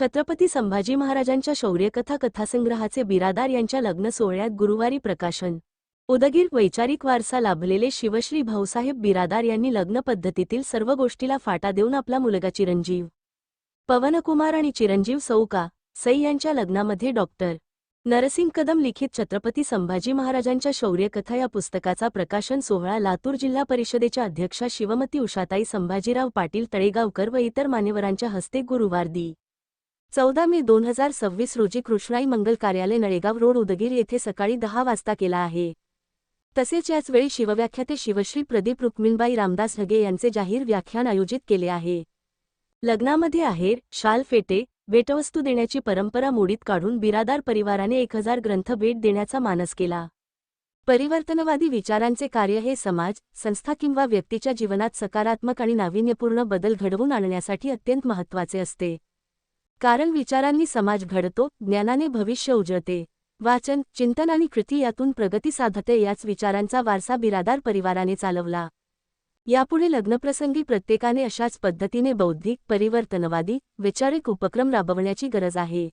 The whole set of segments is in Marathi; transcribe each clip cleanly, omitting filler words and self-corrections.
छत्रपती संभाजी महाराजांच्या शौर्यकथा कथासंग्रहाचे बिरादार यांच्या लग्न सोहळ्यात गुरुवारी प्रकाशन। उदगीर वैचारिक वारसा लाभलेले शिवश्री भाऊसाहेब बिरादार यांनी लग्न पद्धतीतील सर्व गोष्टीला फाटा देऊन आपला मुलगा चिरंजीव पवनकुमार आणि चिरंजीव सौका सई यांच्या लग्नामध्ये डॉक्टर नरसिंग कदम लिखित छत्रपती संभाजी महाराजांच्या शौर्यकथा या पुस्तकाचा प्रकाशन सोहळा लातूर जिल्हा परिषदेच्या अध्यक्षा शिवमती उषाताई संभाजीराव पाटील तळेगावकर व इतर मान्यवरांच्या हस्ते गुरुवार दि. 14 मे 2026 रोजी कृष्णाई मंगल कार्यालय नळेगाव रोड उदगीर येथे सकाळी 10 वाजता केला आहे। तसेच याच वेळी शिवव्याख्याते शिवश्री प्रदीप रुक्मिणबाई रामदास ढगे यांचे जाहीर व्याख्यान आयोजित केले आहे। लग्नामध्ये आहेर, शाल फेटे, भेटवस्तू देण्याची परंपरा मोडीत काढून बिरादार परिवाराने 1000 ग्रंथ भेट देण्याचा मानस केला। परिवर्तनवादी विचारांचे कार्य हे समाज, संस्था किंवा व्यक्तीच्या जीवनात सकारात्मक आणि नाविन्यपूर्ण बदल घडवून आणण्यासाठी अत्यंत महत्त्वाचे असते। कारण विचारांनी समाज घडतो, ज्ञानाने भविष्य उजळते। वाचन, चिंतन आणि कृती यातून प्रगती साधते। याच विचारांचा वारसा बिरादार परिवाराने चालवला। यापुढे लग्नप्रसंगी प्रत्येकाने अशाच पद्धतीने बौद्धिक, परिवर्तनवादी, वैचारिक उपक्रम राबवण्याची गरज आहे।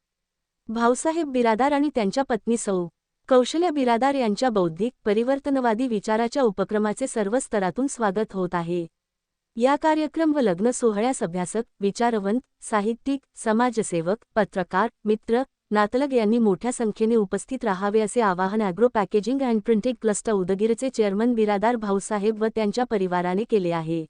भाऊसाहेब बिरादार आणि त्यांच्या पत्नी सौ. कौशल्या बिरादार यांच्या बौद्धिक, परिवर्तनवादी विचाराच्या उपक्रमाचे सर्व स्तरातून स्वागत होत आहे। या कार्यक्रम व लग्न सोहळ्यास अभ्यासक, विचारवंत, साहित्यिक, समाजसेवक, पत्रकार, मित्र, नातलग यांनी मोठ्या संख्येने उपस्थित राहावे असे आवाहन agro packaging and printing cluster उदगीरचे चेअरमन बिरादार भाऊसाहेब व त्यांच्या परिवाराने केले आहे।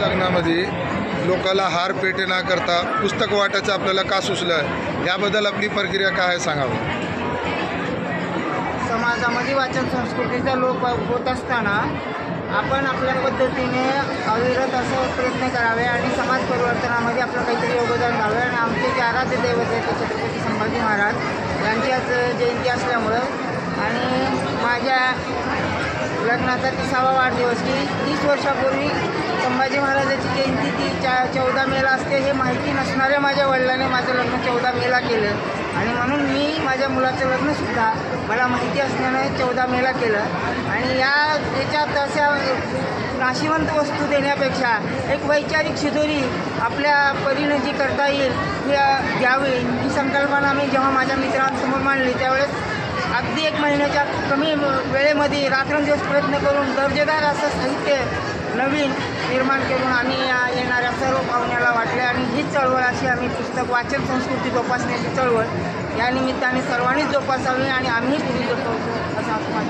लग्नामध्ये लोकाला हार पेटे न करता पुस्तक वाटायचं आपल्याला का सुचलं, याबद्दल आपली प्रक्रिया काय आहे सांगावं। समाजामध्ये वाचन संस्कृतीचा लोप होत असताना आपण आपल्या पद्धतीने अविरत असं प्रयत्न करावे आणि समाज परिवर्तनामध्ये आपलं काहीतरी योगदान द्यावे। आणि आमचे जे आराध्य दैवत आहे ते छत्रपती संभाजी महाराज यांची आज जयंती असल्यामुळं आणि माझ्या लग्नाचा 30वा वाढदिवस की 30 वर्षापूर्वी संभाजी महाराजाची जयंती ती 14 मेला असते हे माहिती नसणाऱ्या माझ्या वडिलांनी माझं लग्न 14 मेला केलं आणि म्हणून मी माझ्या मुलाचं लग्नसुद्धा मला माहिती असल्यानं 14 मेला केलं। आणि याच्यात अशा नाशिवंत वस्तू देण्यापेक्षा एक वैचारिक शिदोरी आपल्या परीने जी करता येईल ती द्यावी ही संकल्पना मी जेव्हा माझ्या मित्रांसमोर मांडली त्यावेळेस अगदी 1 महिन्याच्या कमी वेळेमध्ये रात्रंदिवस प्रयत्न करून दर्जेदार असं साहित्य नवीन निर्माण करून आम्ही येणाऱ्या सर्व पाहुण्याला वाटले। आणि हीच चळवळ अशी आम्ही पुस्तक वाचन संस्कृती जोपासण्याची चळवळ या निमित्ताने सर्वांनीच जोपासावी आणि आम्ही पुढे जोपासू असं माझं